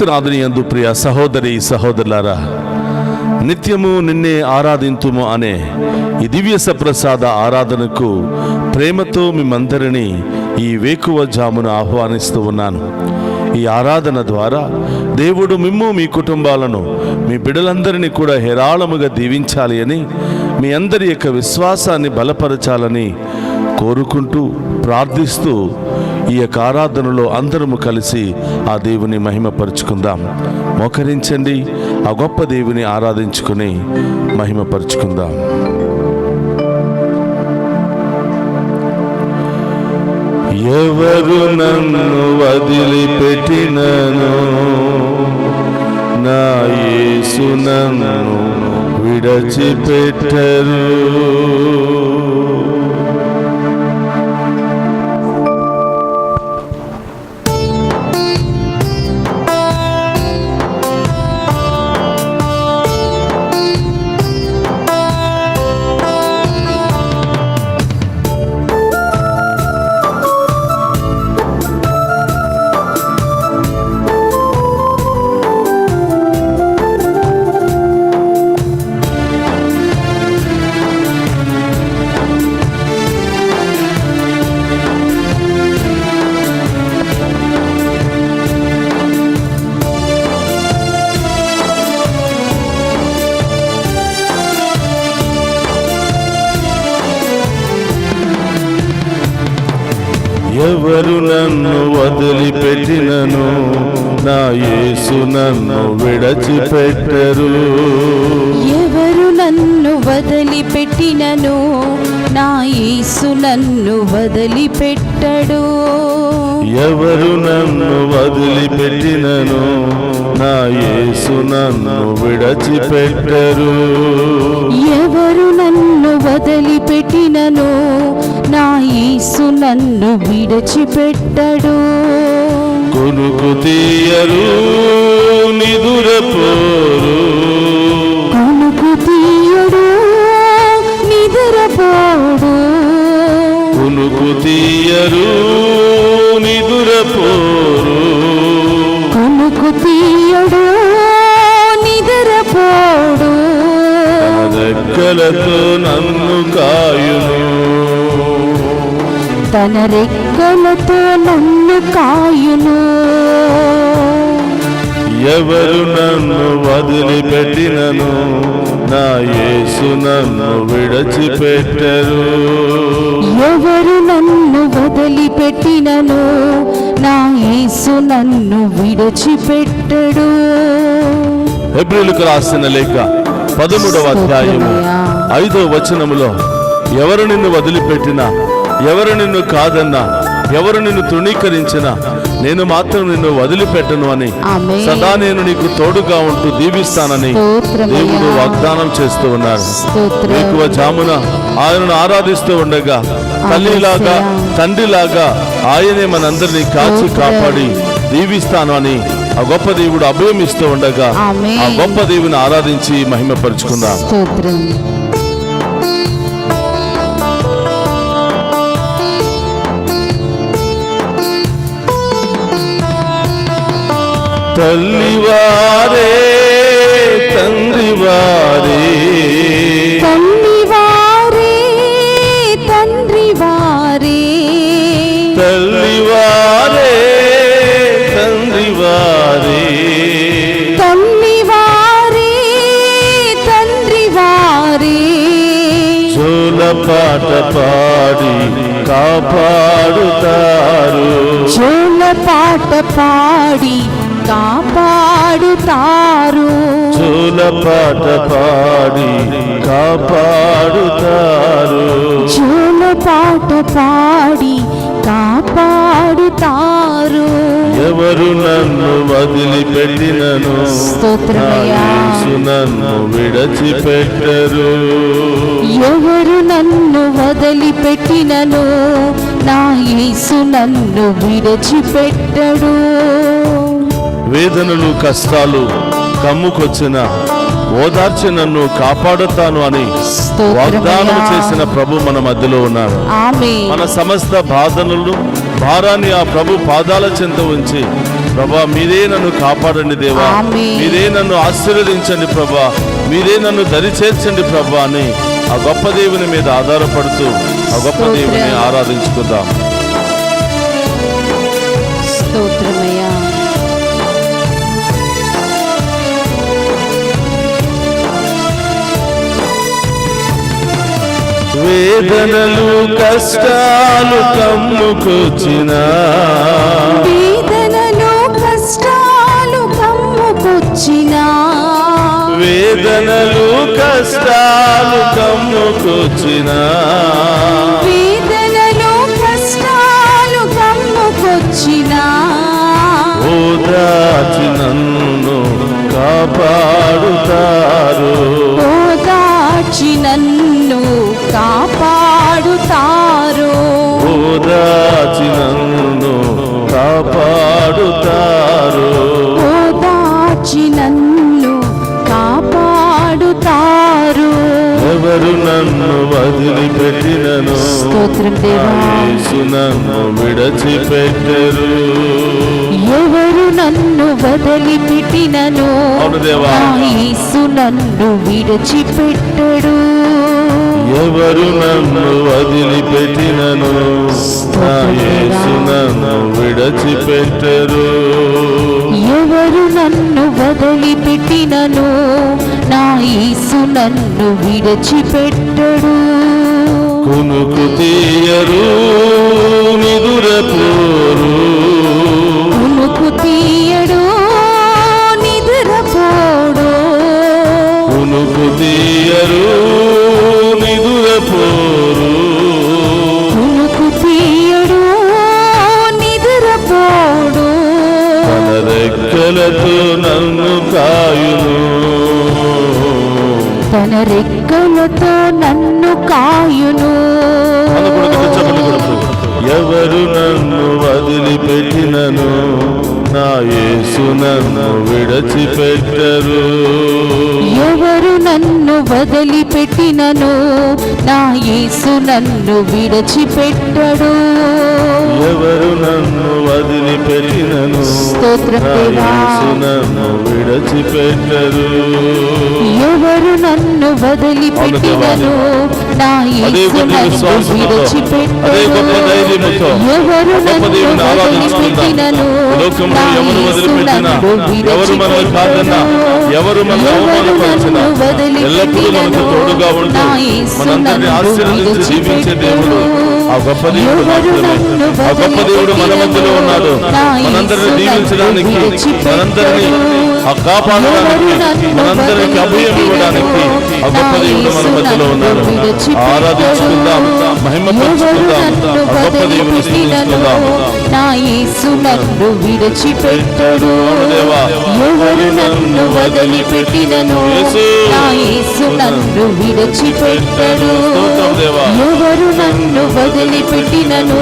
క్రీస్తునాథుని యందు ప్రియ సహోదరి సహోదరులారా, నిత్యము నిన్నే ఆరాధింతుము అనే ఈ దివ్య సప్రసాద ఆరాధనకు ప్రేమతో మిమ్మందరినీ ఈ వేకువ జామున ఆహ్వానిస్తూ ఉన్నాను. ఈ ఆరాధన ద్వారా దేవుడు మిమ్ము, మీ కుటుంబాలను, మీ బిడ్డలందరినీ కూడా హేరాళముగా దీవించాలి అని, మీ అందరి యొక్క విశ్వాసాన్ని బలపరచాలని కోరుకుంటూ ప్రార్థిస్తూ ఈ యొక్క ఆరాధనలో అందరము కలిసి ఆ దేవుని మహిమపరుచుకుందాం. మోకరించండి, ఆ గొప్ప దేవుని ఆరాధించుకుని మహిమపరుచుకుందాం. ఎవరు నన్ను వదిలిపెట్టినను, నా యేసు నన్ను విడిచిపెట్టరు. ఎవరు నన్ను వదిలిపెట్టినను, నా యేసు నన్ను విడిచిపెట్టరు. ఎవరు నన్ను వదిలిపెట్టినను, నా యేసు నన్ను వదిలిపెట్టడు. ఎవరు నన్ను వదిలిపెట్టినను, నా యేసు నన్ను విడిచిపెట్టరు. ఎవరు నన్ను వదిలిపెట్టినను, నా యేసు నన్ను విడిచిపెట్టడు. కొనుకు తీయరు, నిదురపోరు, కొనుకు తీయడు, నిదురపోడు. కొనుకు తీయరు, నిదురపోరు, కొనుకు తీయడు, నిదురపోడు. రెక్కలతో నన్ను కాయును, తన రెక్కలతో నన్ను కాయును. ఎవరు నన్ను వదిలిపెట్టినను, నా యేసు నన్ను విడిచిపెట్టరు. ఎవరు నన్ను వదిలిపెట్టినను, నా యేసు నన్ను విడిచిపెట్టడు. హెబ్రీయులకు రాసిన లేఖ 13వ అధ్యాయము 5వ వచనములో, ఎవరు నిన్ను వదిలిపెట్టినా, ఎవరు నిన్ను కాదన్నా, ఎవరు నిన్ను తృణీకరించినా, నేను మాత్రం నిన్ను వదిలిపెట్టను అని, సదా నేను నీకు తోడుగా ఉంటూ దీవిస్తానని దేవుడు వాగ్దానం చేస్తూ ఉన్నారు. ఎక్కువ జామున ఆయనను ఆరాధిస్తూ ఉండగా తల్లిలాగా, తండ్రిలాగా ఆయనే మనందరినీ కాచి కాపాడి దీవిస్తాను అని ఆ గొప్ప దేవుడు అభయం ఇస్తూ ఉండగా ఆ గొప్ప దేవుని ఆరాధించి మహిమపరుచుకుందాం. తల్లివారే, తండ్రివారే, తల్లివారే, తండ్రివారే, తల్లివారే, తండ్రివారే, తల్లివారే, తండ్రివారే. జోలపాట పాడి కాపాడుతారు, జోలపాట పాడి కాపాడుతారు, జోలపాట పాడి కాపాడుతారు, జోలపాట పాడి కాపాడుతారు. ఎవరు నన్ను వదిలిపెట్టినను, నా యేసు నన్ను విడిచిపెట్టరు. ఎవరు నన్ను వదిలిపెట్టినను, నా యేసు నన్ను విడిచిపెట్టడు. వేదనలు, కష్టాలు కమ్ముకొచ్చిన ఓదార్చి నన్ను కాపాడుతాను అని వాగ్దానం చేసిన ప్రభు మన మధ్యలో ఉన్నారు. మన సమస్త బాధలను, భారాన్ని ఆ ప్రభు పాదాల చెంత ఉంచి ప్రభా మీరే నన్ను కాపాడండి దేవా, ఆమేన్. మీరే నన్ను ఆశీర్వదించండి ప్రభా, మీరే నన్ను దరిచేర్చండి ప్రభా అని ఆ గొప్ప దేవుని మీద ఆధారపడుతూ ఆ గొప్ప దేవుని ఆరాధించుకుందాం. స్తోత్రమయ్యా. వేదనలు కష్టాలు కమ్ముకొచ్చినా, వేదనలు కష్టాలు కమ్ముకొచ్చినా, వేదనలు కష్టాలు కమ్ముకొచ్చినా, వేదనలు కష్టాలు కమ్ముకొచ్చినా, ఓదార్చి నన్ను కాపాడుతారు, ఓదార్చి నన్ను కాపాడుతారు, ఓదార్చి నన్ను కాపాడుతారు, ఓదార్చి నన్ను కాపాడుతారు. ఎవరు నన్ను వదిలిపెట్టినను, స్తోత్రం దేవా. యేసు నన్ను విడిచిపెట్టరు. ఎవరు నన్ను వదిలిపెట్టినను, అవును దేవా. నా యేసు నన్ను విడిచిపెట్టడు. ఎవరు నన్ను వదిలిపెట్టినను, నా యేసు నన్ను విడిచిపెట్టరు. ఎవరు నన్ను వదిలిపెట్టినను, నా యేసు నన్ను విడిచిపెట్టడు. కునుకు తీయరు నిదురపోరు, కునుకు తీయడు నిద్రపోడు, కునుకు తీయరు నిదురపోరు, కునుకు తీయడు నిద్రపోడు. తన రెక్కలతో నన్ను కాయును, తన రెక్కలతో నన్ను కాయును. ఎవరు నన్ను వదిలిపెట్టినను, నా యేసు నన్ను విడిచిపెట్టరు. ఎవరు నన్ను వదిలిపెట్టినను, నా యేసు నన్ను విడిచిపెట్టడు. ఎవరు నన్ను వదిలిపెట్టినను, స్తోత్రం నా దేవా. యేసు నన్ను విడిచిపెట్టరు. ఎవరు నన్ను వదిలిపెట్టినను, నా యేసు నన్ను విడిచిపెట్టడు. ఎవరు నన్ను వదిలిపెట్టినను, లోకంలో నా ఎవరు యేసు వదిలిపెట్టినా, నన్ను ఎవరు మనల్ని కాదన్నా, ఎవరు మనల్ని అవమానపరిచినా ఎల్లప్పుడూ మనకు తోడుగా ఉంటూ మనందరినీ ఆశీర్వదించి జీవించే దేవుడు ఆ గొప్ప దేవుడు మాత్రమే. ఆ గొప్ప దేవుడు మన మధ్యలో ఉన్నాడు. మనందరిని దీవించడానికి, మనందరినీ ఆ కాపాడడానికి, మనందరికి అభయం ఇవ్వడానికి ఆ గొప్ప దేవుడు మన మధ్యలో ఉన్నాడు. ఆరాధించుకుందాం, మహిమపరుచుకుందాం, ఆ గొప్ప దేవుని స్తుతించుకుందాం. నా యేసు నన్ను విడిచిపెట్టడు. దేవా, ఎవరు నన్ను వదిలిపెట్టినను, నా యేసు నన్ను విడిచిపెట్టడు. స్తోత్రం దేవా. ఎవరు నన్ను వదిలిపెట్టినను,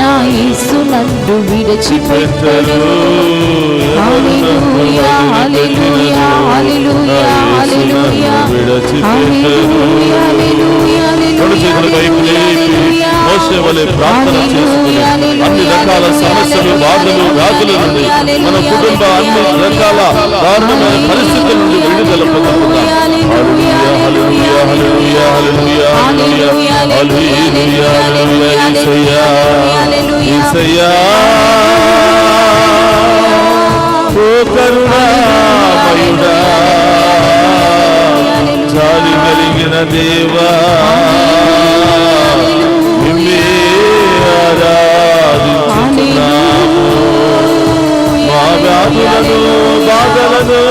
నా యేసు నన్ను విడిచిపెట్టడు. హల్లెలూయా, హల్లెలూయా, హల్లెలూయా, హల్లెలూయా, హల్లెలూయా, హల్లెలూయా, చేతుల వైపు లేపి మోషే వలె ప్రార్థన చేసుకుని అన్ని రకాల సమస్యలు, బాధలు, వ్యాధుల నుండి మన కుటుంబ అన్ని రకాల దారుణమైన పరిస్థితుల నుండి విడుదల పొందుకుందాం. హల్లెలూయా, హల్లెలూయా, హల్లెలూయా, హల్లెలూయా, హల్లెలూయా, హల్లెలూయా, హల్లెలూయా, యేసయ్యా, యేసయ్యా. ఓ కరుణామయుడా, జాలి కలిగిన దేవా, నిన్నే ఆరాధించుతున్నాము. మా వ్యాధులను, బాధలను,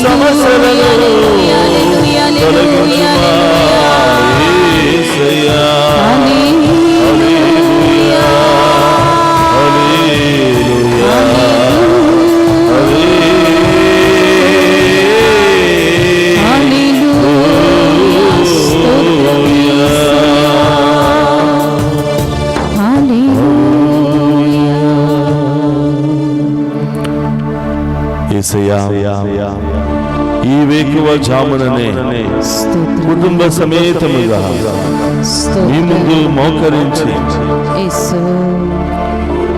సమస్యలను తొలగించుమా యేసయ్యా. హల్లెలూయా, హల్లెలూయా, యేసయ్యా, ఈ వేకువ జాముననే కుటుంబ సమేతముగా మీ ముందు మోకరించి యేసు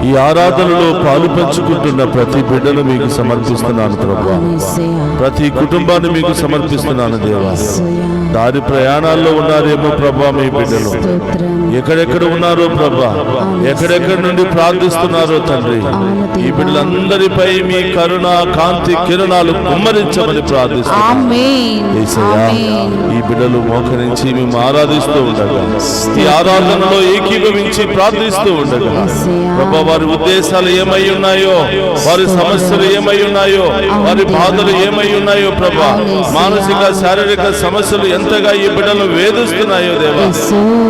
ఈ ఆరాధనలో పాలు పంచుకుంటున్న ప్రతి బిడ్డను మీకు సమర్పిస్తున్నాను ప్రభా. ప్రతి కుటుంబాన్ని మీకు సమర్పిస్తున్నాను దేవా. దారి ప్రయాణాల్లో ఉన్నారేమో ప్రభా మీ బిడ్డలు, ఎక్కడెక్కడ ఉన్నారో ప్రభా, ఎక్కడెక్కడి నుండి ప్రార్థిస్తున్నారో తండ్రి, ఈ బిడ్డలందరిపై మీ కరుణ కాంతి కిరణాలు కుమ్మరించమని ప్రార్థిస్తున్నాను. ఈ బిడ్డలు మోకరించి మేము ఆరాధిస్తూ ఉండగా, ఈ ఆరాధనలో ఏకీభవించి ప్రార్థిస్తూ ఉండగా ప్రభా, వారి ఉద్దేశాలు ఏమై ఉన్నాయో, వారి సమస్యలు ఏమై ఉన్నాయో, వారి బాధలు ఏమై ఉన్నాయో ప్రభా, మానసిక శారీరక సమస్యలు ఎంతగా ఈ బిడ్డలు వేధిస్తున్నాయో దేవా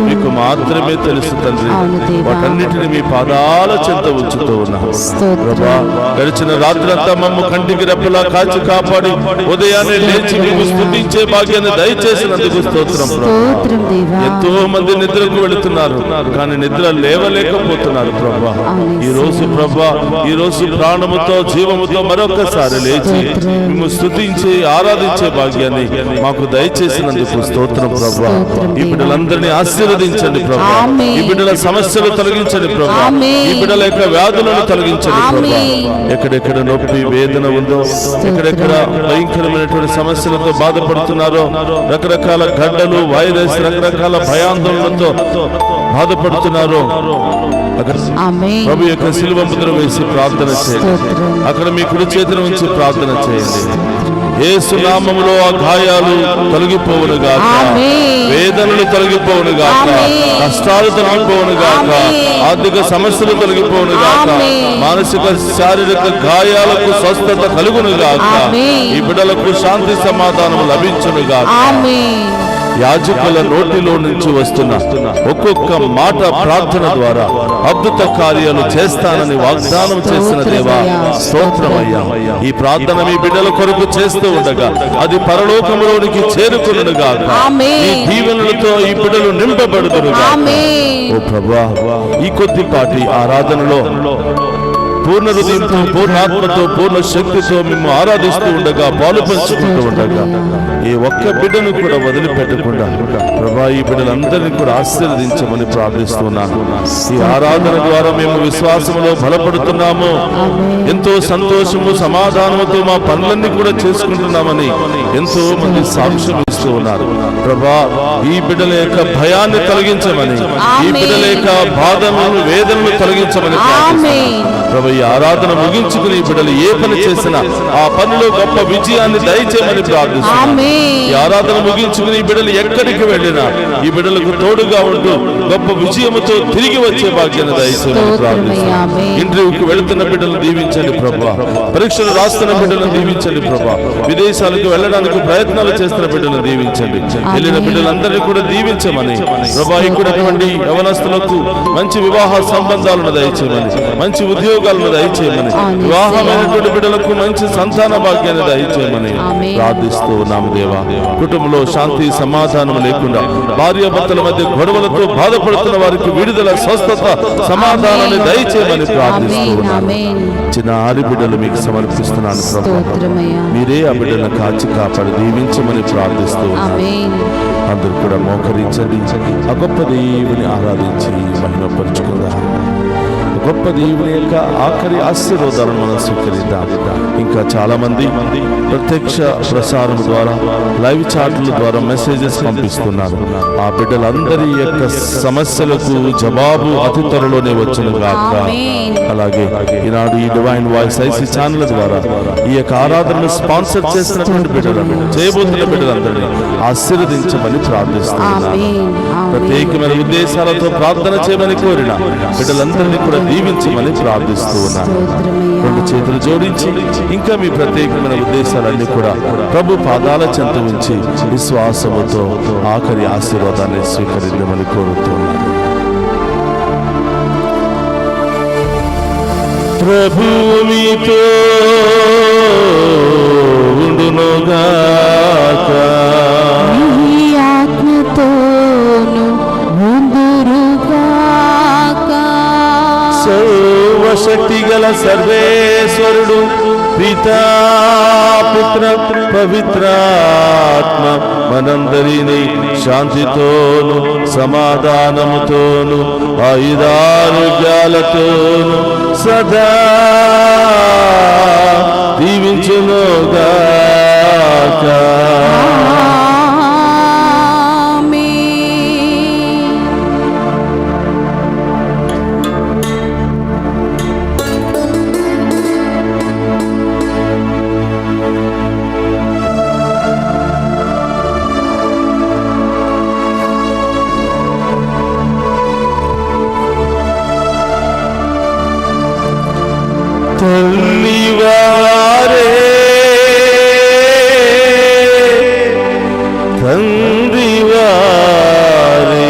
మీకు మాత్రమే తెలుసు తండ్రి. వాటన్నిటిని మీ పాదాల చెంత ఉంచుతూ ఉన్నాము ప్రభా. గడిచిన రాత్రంతా మమ్మ కంటికి రెప్పలా కాచి కాపాడి ఉదయాన్నే లేచి మీకు స్తుతించే భాగ్యాన్ని దయచేసినందుకు స్తోత్రం ప్రభా. ఎంతో మంది నిద్రకు వెళుతున్నారు, కానీ నిద్ర లేవలేకపోతున్నారు ప్రభా. ఈ రోజు ప్రభా, ఈ రోజు ప్రాణముతో జీవముతో మరొకసారి లేచి మేము స్తుతించి ఆరాధించే భాగ్యాన్ని మాకు దయచేసినందుకు స్తోత్రం ప్రభా. ఈ బిడ్డలందరినీ ఆశీర్వదించండి ప్రభా. ఈ బిడ్డల సమస్యలు తొలగించండి ప్రభా. ఈ బిడ్డల యొక్క వ్యాధులను తొలగించండి ప్రభా. ఎక్కడెక్కడ నొప్పి వేదన ఉందో, ఎక్కడెక్కడ భయంకరమైనటువంటి సమస్యలతో బాధపడుతున్నారో, రకరకాల గడ్డలు, వైరస్, రకరకాల భయాందోళనలతో బాధపడుతున్నారో ప్రభు యొక్క శిలువ ముద్ర వేసి ప్రార్థన చేయండి. అక్కడ మీ కుడి చేతిని ఉంచి ప్రార్థన చేయండి. యేసు నామములో ఆ గాయాలు తొలగిపోవును గాక, వేదనలు తొలగిపోవును గాక, కష్టాలు తొలగిపోవును గాక, ఆర్థిక సమస్యలు తొలగిపోవును గాక, మానసిక శారీరక గాయాలకు స్వస్థత కలుగును గాక, ఈ బిడ్డలకు శాంతి సమాధానం లభించును గాక. యాజకుల నోటిలో నుంచి వస్తున్న ఒక్కొక్క మాట ప్రార్థన ద్వారా అద్భుత కార్యాలు చేస్తానని వాగ్దానం చేసిన దేవా స్తోత్రమయ్యా. ఈ ప్రార్థన మీ బిడ్డల కొరకు చేస్తూ ఉండగా అది పరలోకములోనికి చేరుకునుగా, ఈ దీవెనలతో ఈ బిడ్డలు నింపబడుదురుగా. ఓ ప్రభువా, ఈ కొద్దిపాటి ఆరాధనలో పూర్ణ హృదయంతో, పూర్ణాత్మతో, పూర్ణ శక్తితో మేము ఆరాధిస్తూ ఉండగా, పాలు పంచుకుంటూ ఉండగా, ఈ ఒక్క బిడ్డను కూడా వదిలిపెట్టకుండా ప్రభా ఈ బిడ్డలందరినీ కూడా ఆశీర్వదించమని ప్రార్థిస్తున్నాను. ఈ ఆరాధన ద్వారా మేము విశ్వాసంలో బలపడుతున్నాము, ఎంతో సంతోషము సమాధానముతో మా పనులన్నీ కూడా చేసుకుంటున్నామని ఎంతో మంది సాక్ష్యం ఇస్తూ ఉన్నారు. ప్రభా ఈ బిడ్డల యొక్క భయాన్ని తొలగించమని, ఈ బిడ్డల యొక్క బాధలను వేదనలు తొలగించమని ప్రభా. ఈ ఆరాధన ముగించుకుని ఈ బిడ్డలు ఏ పని చేసినా ఆ పనిలో గొప్ప విజయాన్ని దయచేయమని ప్రార్థిస్తున్నాను. ఈ ఆరాధన ముగించుకుని ఈ బిడ్డలు ఎక్కడికి వెళ్ళినా ఈ బిడ్డలకు తోడుగా ఉంటూ గొప్ప విజయముతో తిరిగి వచ్చే భాగ్యాన్ని దయచేయమని ప్రార్థిస్తున్నాను. ఇంటర్వ్యూకి వెళుతున్న బిడ్డలను దీవించండి ప్రభా. పరీక్షలు రాస్తున్న బిడ్డలను దీవించండి ప్రభా. విదేశాలకు వెళ్ళడానికి ప్రయత్నాలు చేస్తున్న బిడ్డలను దీవించండి. వెళ్ళిన బిడ్డలందరినీ కూడా దీవించమని ప్రభా. ఇక్కడటువంటి యవనస్తులకు మంచి వివాహ సంబంధాలను దయచేయమని, మంచి ఉద్యోగాలను దయచేయమని, వివాహమైనటువంటి బిడ్డలకు మంచి సంతాన భాగ్యాన్ని దయచేయమని ప్రార్థిస్తూ ఉన్నాము దేవా. కుటుంబంలో శాంతి సమాధానం లేకుండా భార్యాభర్తల మధ్య గొడవలతో బాధపడుతున్న వారికి విడుదల, స్వస్థత, సమాధానాన్ని దయచేయమని ప్రార్థిస్తూ ఉన్నాము. చిన్న ఆరి బిడ్డలు మీకు సమర్పిస్తున్నాను ప్రభా. మీరే ఆ బిడ్డలను కాచి కాపాడి దీవించమని ప్రార్థిస్తూ ఉన్నాము. అందరూ కూడా మోకరించండి, ఆ గొప్ప దేవుని ఆరాధించి మహిమపరుచుకుందాం. గొప్ప దేవుని యొక్క ఆఖరి ఆశీర్వాదాలను మనం స్వీకరిద్దాం. ఇంకా చాలా మంది ప్రత్యక్ష ప్రసారం ద్వారా, లైవ్ చాట్ల ద్వారా మెసేజెస్ పంపిస్తున్నారు. ఆ బిడ్డలందరి యొక్క సమస్యలకు జవాబు అతి త్వరలోనే వచ్చును గాక. అలాగే ఈనాడు ఈ డివైన్ వాయిస్ ఐసీ ఛానల్ ద్వారా ఈ యొక్క ఆరాధనను స్పాన్సర్ చేసినటువంటి బిడ్డలను, చేయబోతున్న బిడ్డలందరినీ ఆశీర్వదించమని ప్రార్థిస్తున్నాను. ప్రత్యేకమైన ఉద్దేశాలతో ప్రార్థన చేయమని కోరిన బిడ్డలందరినీ కూడా దీవించమని ప్రార్థిస్తూ ఉన్నాను. రెండు చేతులు జోడించి ఇంకా మీ ప్రత్యేకమైన ఉద్దేశాలన్నీ కూడా ప్రభు పాదాల చెంత ఉంచి విశ్వాసముతో ఆఖరి ఆశీర్వాదాన్ని స్వీకరించమని కోరుతున్నాను. ప్రభు మీతో ఉండునుగాక, ఆత్మతోను ఉందురుగాక. సర్వశక్తి గల సర్వేశ్వరుడు పితా, పుత్ర, పుత్ర పవిత్రాత్మ మనందరినీ శాంతితోను సమాధానముతోను ఆయుధారోగ్యాలతోను సదా దీవించునుగాక. తల్లివారే తండ్రివారే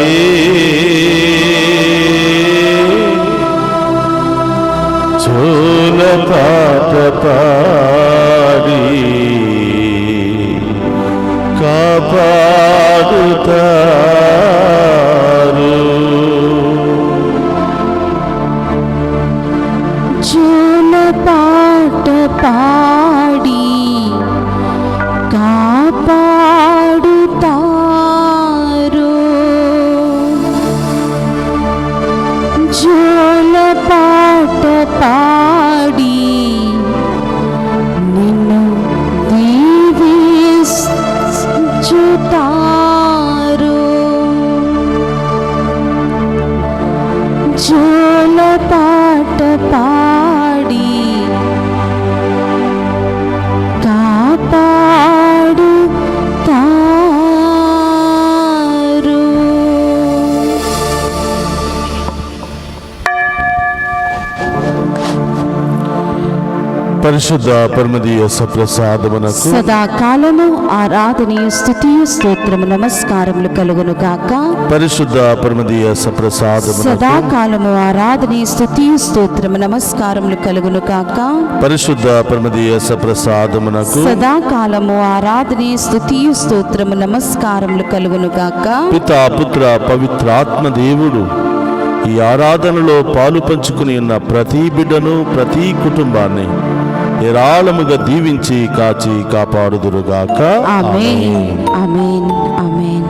చోల పాట పాడి కాపాడుతారు. పాట పాడి కాపాడుతారు. జోల పాట పాడి నిన్ను దీవించుతారు. జోల పాట పాడి కాపాడుతారు. పరిశుద్ధ పరమదీయ సప్రసాదమునకు సదాకాలము ఆరాధనీయ స్తుతియు స్తోత్రము నమస్కారములు కలుగును గాక. పరిశుద్ధ పరమదీయ సప్రసాదమునకు సదాకాలము ఆరాధనీయ స్తుతియు స్తోత్రము నమస్కారములు కలుగును గాక. పరిశుద్ధ పరమదీయ సప్రసాదమునకు సదాకాలము ఆరాధనీయ స్తుతియు స్తోత్రము నమస్కారములు కలుగును గాక. పితా పుత్ర పవిత్రాత్మ దేవుడు ఈ ఆరాధనలో పాలు పంచుకుని ఉన్న ప్రతి బిడ్డను ప్రతి కుటుంబాన్ని ఏరాళముగా దీవించి కాచి కాపాడుదురుగాక. ఆమేన్ ఆమేన్ ఆమేన్.